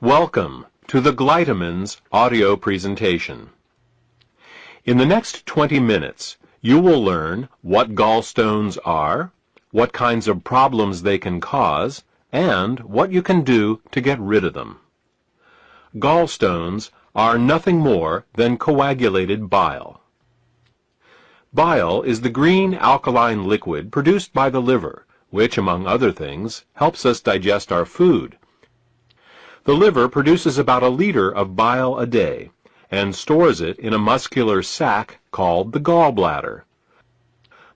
Welcome to the Glytamins audio presentation. In the next 20 minutes, you will learn what gallstones are, what kinds of problems they can cause, and what you can do to get rid of them. Gallstones are nothing more than coagulated bile. Bile is the green alkaline liquid produced by the liver, which, among other things, helps us digest our food. The liver produces about 1 liter of bile a day and stores it in a muscular sac called the gallbladder.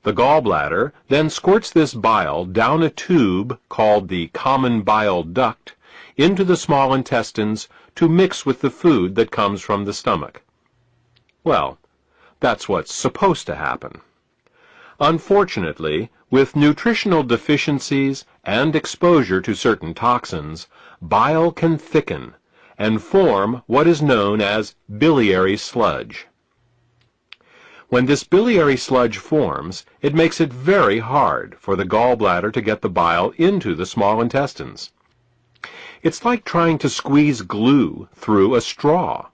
The gallbladder then squirts this bile down a tube called the common bile duct into the small intestines to mix with the food that comes from the stomach. Well, that's what's supposed to happen. Unfortunately, with nutritional deficiencies and exposure to certain toxins, bile can thicken and form what is known as biliary sludge. When this biliary sludge forms, it makes it very hard for the gallbladder to get the bile into the small intestines. It's like trying to squeeze glue through a straw.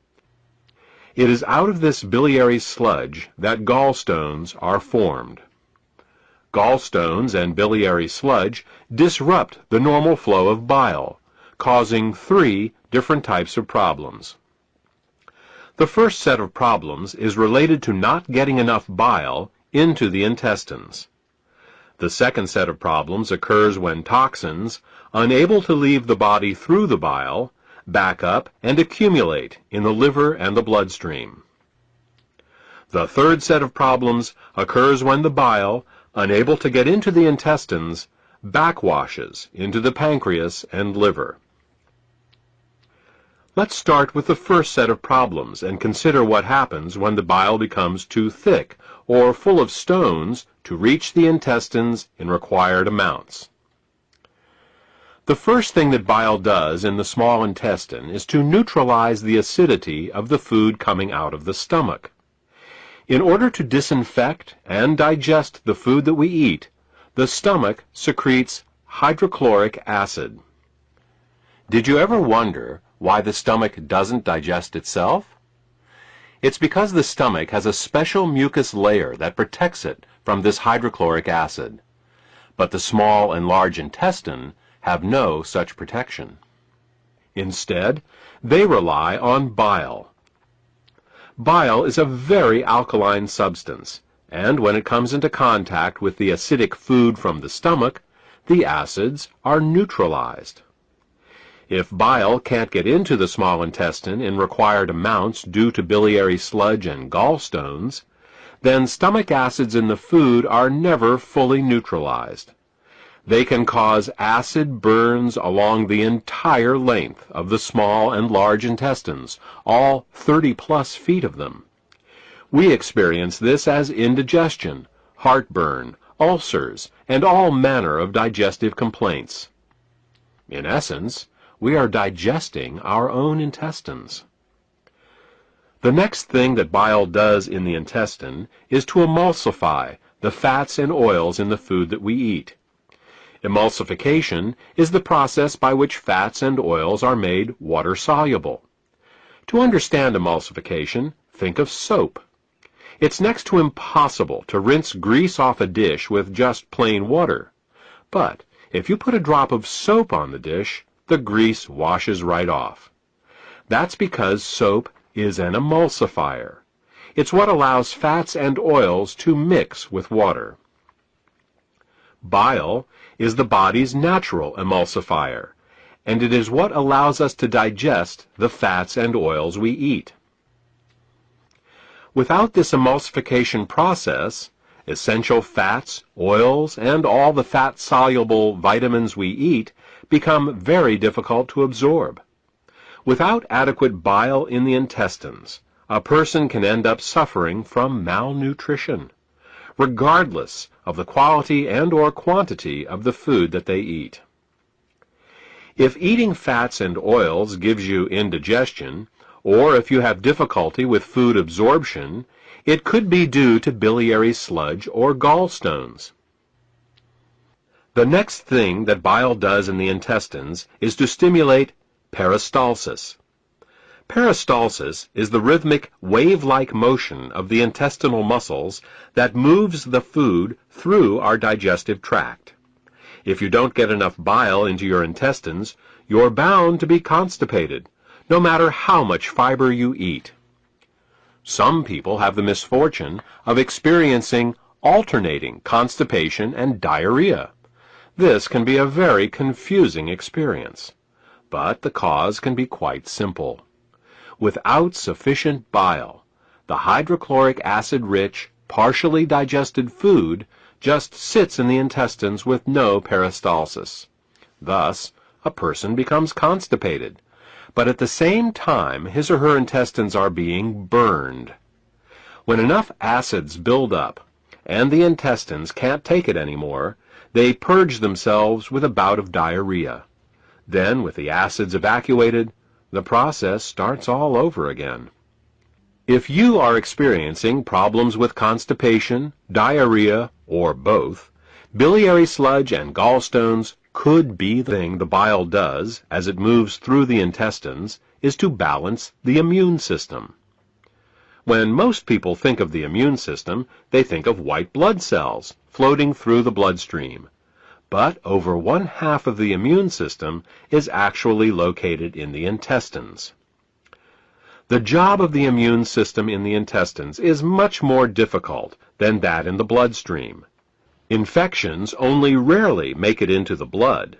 It is out of this biliary sludge that gallstones are formed. Gallstones and biliary sludge disrupt the normal flow of bile, causing 3 different types of problems. The first set of problems is related to not getting enough bile into the intestines. The second set of problems occurs when toxins, unable to leave the body through the bile, back up and accumulate in the liver and the bloodstream. The third set of problems occurs when the bile, unable to get into the intestines, backwashes into the pancreas and liver. Let's start with the first set of problems and consider what happens when the bile becomes too thick or full of stones to reach the intestines in required amounts. The first thing that bile does in the small intestine is to neutralize the acidity of the food coming out of the stomach. In order to disinfect and digest the food that we eat, the stomach secretes hydrochloric acid. Did you ever wonder why the stomach doesn't digest itself? It's because the stomach has a special mucus layer that protects it from this hydrochloric acid. But the small and large intestine have no such protection. Instead, they rely on bile. Bile is a very alkaline substance, and when it comes into contact with the acidic food from the stomach, the acids are neutralized. If bile can't get into the small intestine in required amounts due to biliary sludge and gallstones, then stomach acids in the food are never fully neutralized. They can cause acid burns along the entire length of the small and large intestines, all 30+ feet of them. We experience this as indigestion, heartburn, ulcers, and all manner of digestive complaints. In essence, we are digesting our own intestines. The next thing that bile does in the intestine is to emulsify the fats and oils in the food that we eat. Emulsification is the process by which fats and oils are made water-soluble. To understand emulsification, think of soap. It's next to impossible to rinse grease off a dish with just plain water. But if you put a drop of soap on the dish, the grease washes right off. That's because soap is an emulsifier. It's what allows fats and oils to mix with water. Bile is the body's natural emulsifier, and it is what allows us to digest the fats and oils we eat. Without this emulsification process, essential fats, oils, and all the fat-soluble vitamins we eat become very difficult to absorb. Without adequate bile in the intestines, a person can end up suffering from malnutrition, regardless of the quality and/or quantity of the food that they eat. If eating fats and oils gives you indigestion, or if you have difficulty with food absorption, it could be due to biliary sludge or gallstones. The next thing that bile does in the intestines is to stimulate Peristalsis. Peristalsis is the rhythmic, wave-like motion of the intestinal muscles that moves the food through our digestive tract. If you don't get enough bile into your intestines, you're bound to be constipated, no matter how much fiber you eat. Some people have the misfortune of experiencing alternating constipation and diarrhea. This can be a very confusing experience, but the cause can be quite simple. Without sufficient bile, the hydrochloric acid-rich, partially digested food just sits in the intestines with no peristalsis. Thus, a person becomes constipated, but at the same time his or her intestines are being burned. When enough acids build up, and the intestines can't take it anymore, they purge themselves with a bout of diarrhea. Then, with the acids evacuated, the process starts all over again. If you are experiencing problems with constipation, diarrhea, or both, biliary sludge and gallstones could be the thing the bile does as it moves through the intestines is to balance the immune system. When most people think of the immune system, they think of white blood cells floating through the bloodstream. But over 1/2 of the immune system is actually located in the intestines. The job of the immune system in the intestines is much more difficult than that in the bloodstream. Infections only rarely make it into the blood,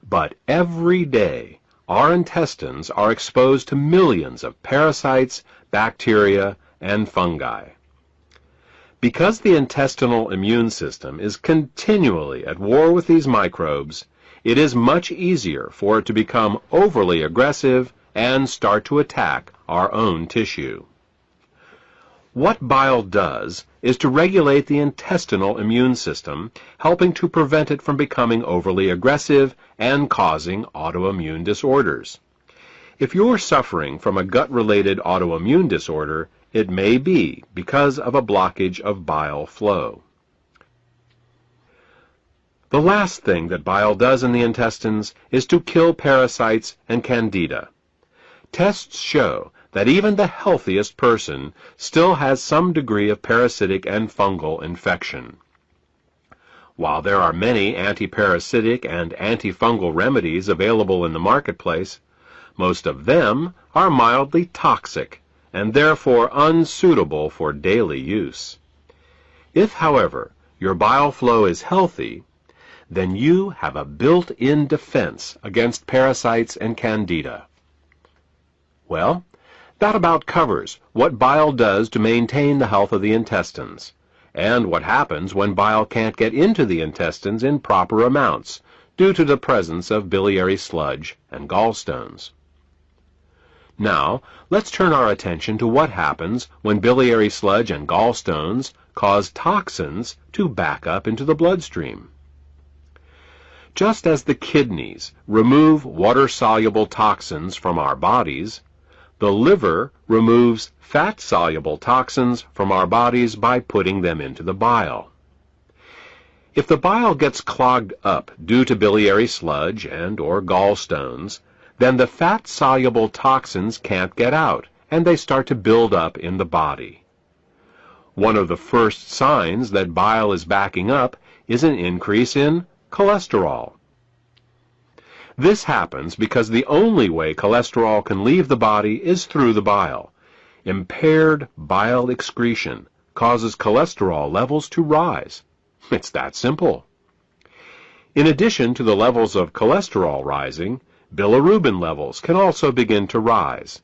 but every day our intestines are exposed to millions of parasites, bacteria, and fungi. Because the intestinal immune system is continually at war with these microbes, it is much easier for it to become overly aggressive and start to attack our own tissue. What bile does is to regulate the intestinal immune system, helping to prevent it from becoming overly aggressive and causing autoimmune disorders. If you're suffering from a gut-related autoimmune disorder, it may be because of a blockage of bile flow. The last thing that bile does in the intestines is to kill parasites and candida. Tests show that even the healthiest person still has some degree of parasitic and fungal infection. While there are many antiparasitic and antifungal remedies available in the marketplace, most of them are mildly toxic and therefore unsuitable for daily use. If, however, your bile flow is healthy, then you have a built-in defense against parasites and candida. Well, that about covers what bile does to maintain the health of the intestines, and what happens when bile can't get into the intestines in proper amounts due to the presence of biliary sludge and gallstones. Now, let's turn our attention to what happens when biliary sludge and gallstones cause toxins to back up into the bloodstream. Just as the kidneys remove water-soluble toxins from our bodies, the liver removes fat-soluble toxins from our bodies by putting them into the bile. If the bile gets clogged up due to biliary sludge and/or gallstones, then the fat-soluble toxins can't get out, and they start to build up in the body. One of the first signs that bile is backing up is an increase in cholesterol. This happens because the only way cholesterol can leave the body is through the bile. Impaired bile excretion causes cholesterol levels to rise. It's that simple. In addition to the levels of cholesterol rising, bilirubin levels can also begin to rise.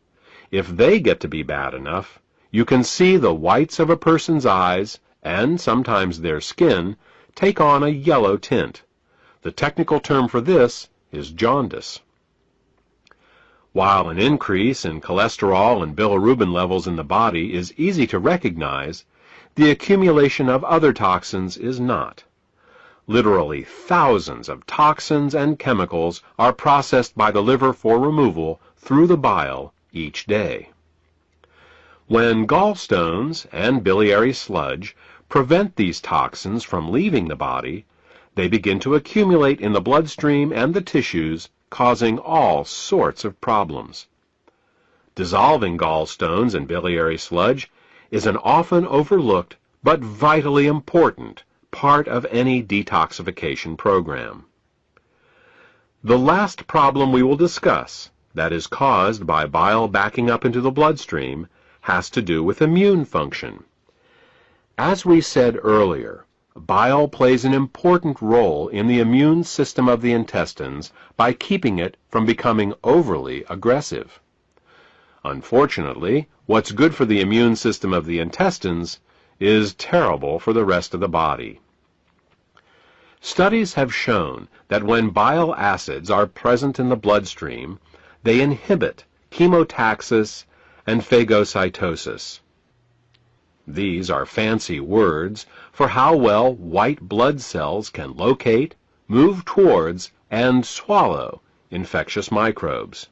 If they get to be bad enough, you can see the whites of a person's eyes, and sometimes their skin, take on a yellow tint. The technical term for this is jaundice. While an increase in cholesterol and bilirubin levels in the body is easy to recognize, the accumulation of other toxins is not. Literally thousands of toxins and chemicals are processed by the liver for removal through the bile each day. When gallstones and biliary sludge prevent these toxins from leaving the body, they begin to accumulate in the bloodstream and the tissues causing all sorts of problems. Dissolving gallstones in biliary sludge is an often overlooked but vitally important part of any detoxification program. The last problem we will discuss, that is caused by bile backing up into the bloodstream, has to do with immune function. As we said earlier, bile plays an important role in the immune system of the intestines by keeping it from becoming overly aggressive. Unfortunately, what's good for the immune system of the intestines is terrible for the rest of the body. Studies have shown that when bile acids are present in the bloodstream, they inhibit chemotaxis and phagocytosis. These are fancy words for how well white blood cells can locate, move towards, and swallow infectious microbes.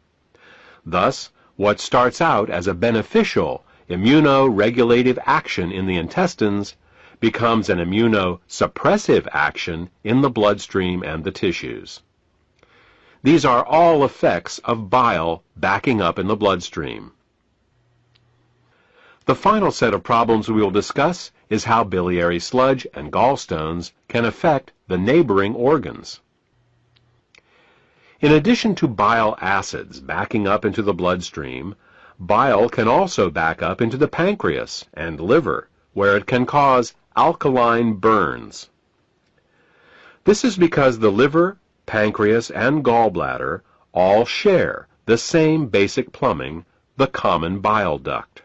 Thus, what starts out as a beneficial immunoregulative action in the intestines becomes an immunosuppressive action in the bloodstream and the tissues. These are all effects of bile backing up in the bloodstream. The final set of problems we will discuss is how biliary sludge and gallstones can affect the neighboring organs. In addition to bile acids backing up into the bloodstream, bile can also back up into the pancreas and liver, where it can cause alkaline burns. This is because the liver, pancreas, and gallbladder all share the same basic plumbing, the common bile duct.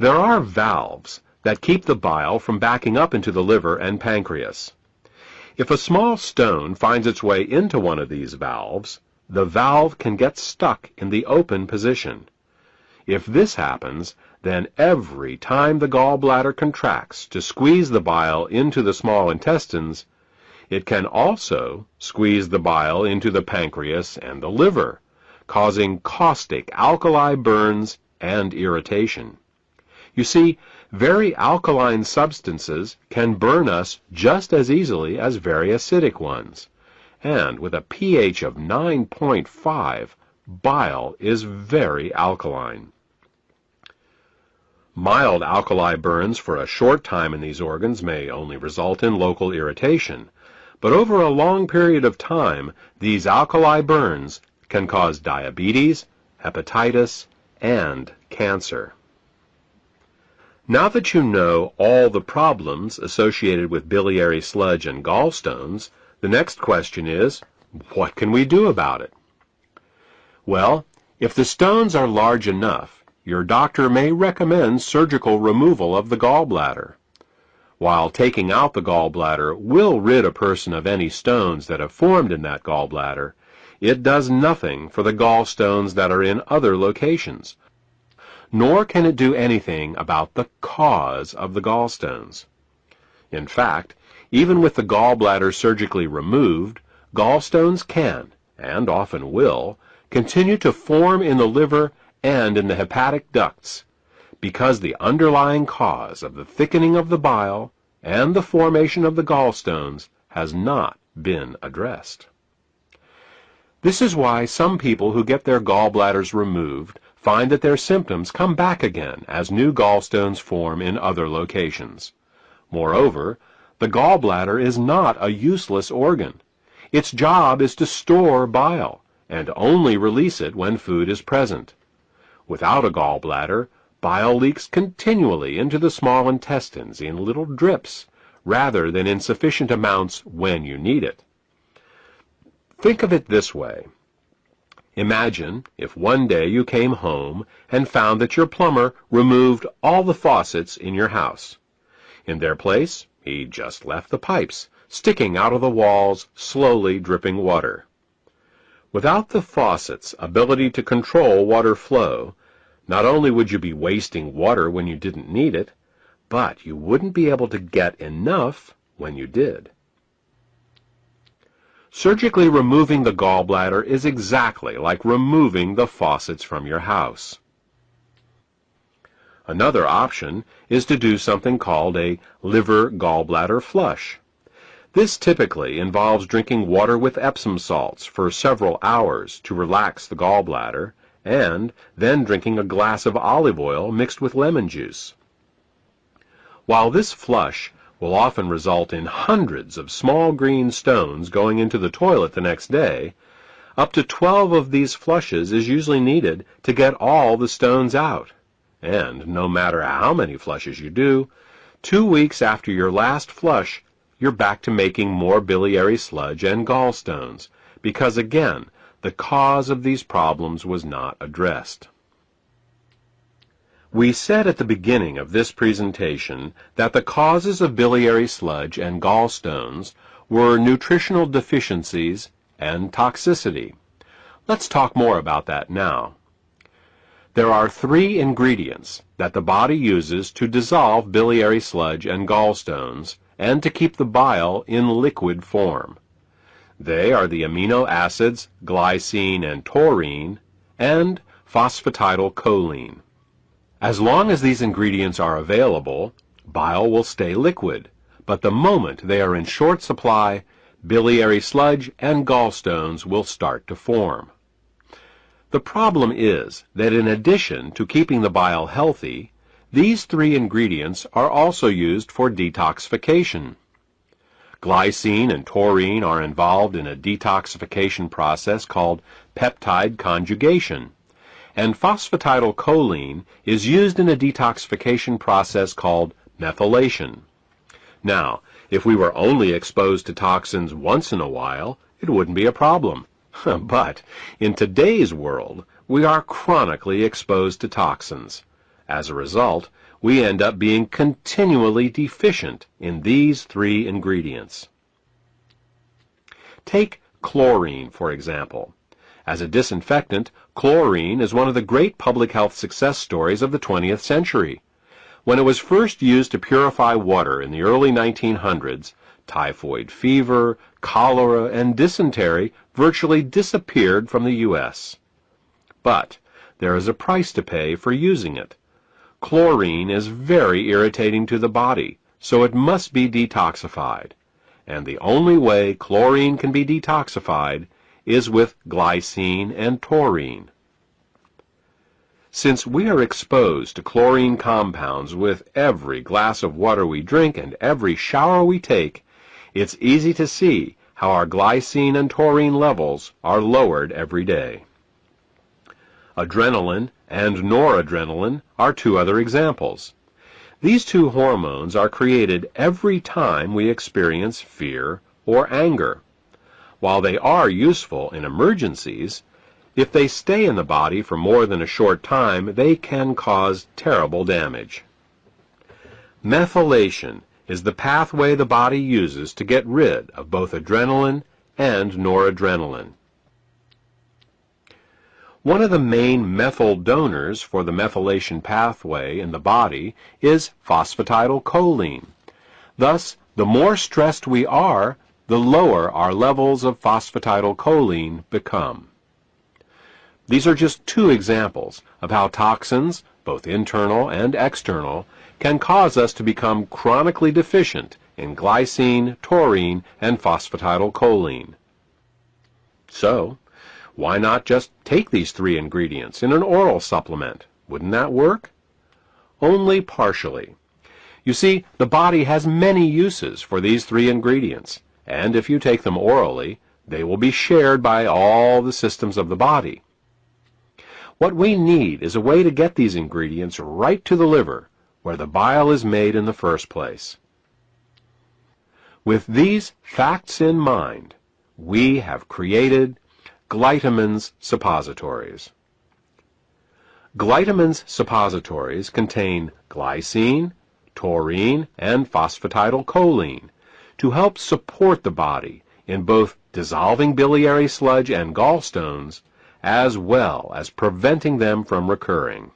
There are valves that keep the bile from backing up into the liver and pancreas. If a small stone finds its way into one of these valves, the valve can get stuck in the open position. If this happens, then every time the gallbladder contracts to squeeze the bile into the small intestines, it can also squeeze the bile into the pancreas and the liver, causing caustic alkali burns and irritation. You see, very alkaline substances can burn us just as easily as very acidic ones. And with a pH of 9.5, bile is very alkaline. Mild alkali burns for a short time in these organs may only result in local irritation, but over a long period of time, these alkali burns can cause diabetes, hepatitis, and cancer. Now that you know all the problems associated with biliary sludge and gallstones, the next question is, what can we do about it? Well, if the stones are large enough, your doctor may recommend surgical removal of the gallbladder. While taking out the gallbladder will rid a person of any stones that have formed in that gallbladder, it does nothing for the gallstones that are in other locations, nor can it do anything about the cause of the gallstones. In fact, even with the gallbladder surgically removed, gallstones can, and often will, continue to form in the liver and in the hepatic ducts, because the underlying cause of the thickening of the bile and the formation of the gallstones has not been addressed. This is why some people who get their gallbladders removed find that their symptoms come back again as new gallstones form in other locations. Moreover, the gallbladder is not a useless organ. Its job is to store bile, and only release it when food is present. Without a gallbladder, bile leaks continually into the small intestines in little drips, rather than in sufficient amounts when you need it. Think of it this way. Imagine if one day you came home and found that your plumber removed all the faucets in your house. In their place, he just left the pipes, sticking out of the walls, slowly dripping water. Without the faucet's ability to control water flow, not only would you be wasting water when you didn't need it, but you wouldn't be able to get enough when you did. Surgically removing the gallbladder is exactly like removing the faucets from your house. Another option is to do something called a liver gallbladder flush. This typically involves drinking water with Epsom salts for several hours to relax the gallbladder, and then drinking a glass of olive oil mixed with lemon juice. While this flush will often result in hundreds of small green stones going into the toilet the next day, up to 12 of these flushes is usually needed to get all the stones out. And no matter how many flushes you do, 2 weeks after your last flush, you're back to making more biliary sludge and gallstones, because again, the cause of these problems was not addressed. We said at the beginning of this presentation that the causes of biliary sludge and gallstones were nutritional deficiencies and toxicity. Let's talk more about that now. There are 3 ingredients that the body uses to dissolve biliary sludge and gallstones and to keep the bile in liquid form. They are the amino acids glycine and taurine and phosphatidylcholine. As long as these ingredients are available, bile will stay liquid, but the moment they are in short supply, biliary sludge and gallstones will start to form. The problem is that in addition to keeping the bile healthy, these 3 ingredients are also used for detoxification. Glycine and taurine are involved in a detoxification process called peptide conjugation, and phosphatidylcholine is used in a detoxification process called methylation. Now, if we were only exposed to toxins once in a while, it wouldn't be a problem. But in today's world, we are chronically exposed to toxins. As a result, we end up being continually deficient in these 3 ingredients. Take chlorine, for example. As a disinfectant, chlorine is one of the great public health success stories of the 20th century. When it was first used to purify water in the early 1900s, typhoid fever, cholera, and dysentery virtually disappeared from the U.S. But there is a price to pay for using it. Chlorine is very irritating to the body, so it must be detoxified. And the only way chlorine can be detoxified is with glycine and taurine. Since we are exposed to chlorine compounds with every glass of water we drink and every shower we take, it's easy to see how our glycine and taurine levels are lowered every day. Adrenaline and noradrenaline are 2 other examples. These 2 hormones are created every time we experience fear or anger. While they are useful in emergencies, if they stay in the body for more than a short time, they can cause terrible damage. Methylation is the pathway the body uses to get rid of both adrenaline and noradrenaline. One of the main methyl donors for the methylation pathway in the body is phosphatidylcholine. Thus, the more stressed we are, the lower our levels of phosphatidylcholine become. These are just 2 examples of how toxins, both internal and external, can cause us to become chronically deficient in glycine, taurine, and phosphatidylcholine. So, why not just take these 3 ingredients in an oral supplement? Wouldn't that work? Only partially. You see, the body has many uses for these 3 ingredients, and if you take them orally, they will be shared by all the systems of the body. What we need is a way to get these ingredients right to the liver, where the bile is made in the first place. With these facts in mind, we have created Glytamins suppositories. Glytamins suppositories contain glycine, taurine, and phosphatidylcholine to help support the body in both dissolving biliary sludge and gallstones, as well as preventing them from recurring.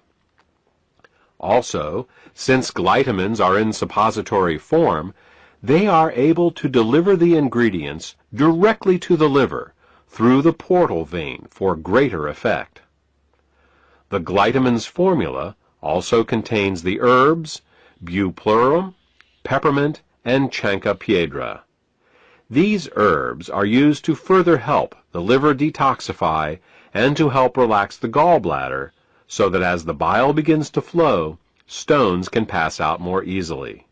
Also, since glytamins are in suppository form, they are able to deliver the ingredients directly to the liver through the portal vein for greater effect. The glytamins formula also contains the herbs bupleurum, peppermint, and chancca piedra. These herbs are used to further help the liver detoxify and to help relax the gallbladder so that as the bile begins to flow, stones can pass out more easily.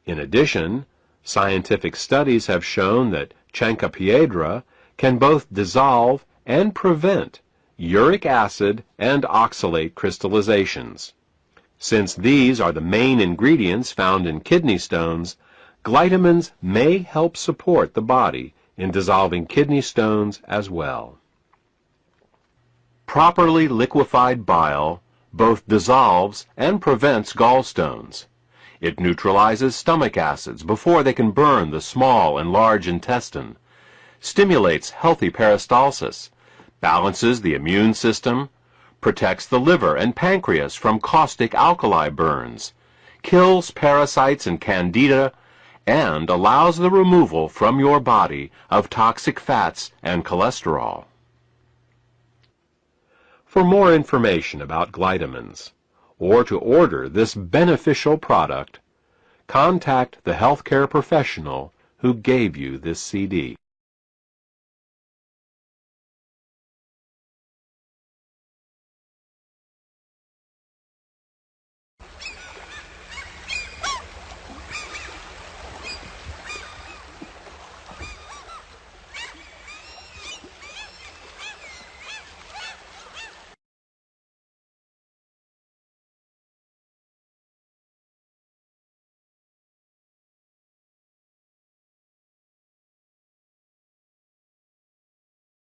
In addition, scientific studies have shown that chancropiedra can both dissolve and prevent uric acid and oxalate crystallizations. Since these are the main ingredients found in kidney stones, glytamins may help support the body in dissolving kidney stones as well. Properly liquefied bile both dissolves and prevents gallstones. It neutralizes stomach acids before they can burn the small and large intestine, stimulates healthy peristalsis, balances the immune system, protects the liver and pancreas from caustic alkali burns, kills parasites and candida, and allows the removal from your body of toxic fats and cholesterol. For more information about glytamins, or to order this beneficial product, contact the healthcare professional who gave you this CD.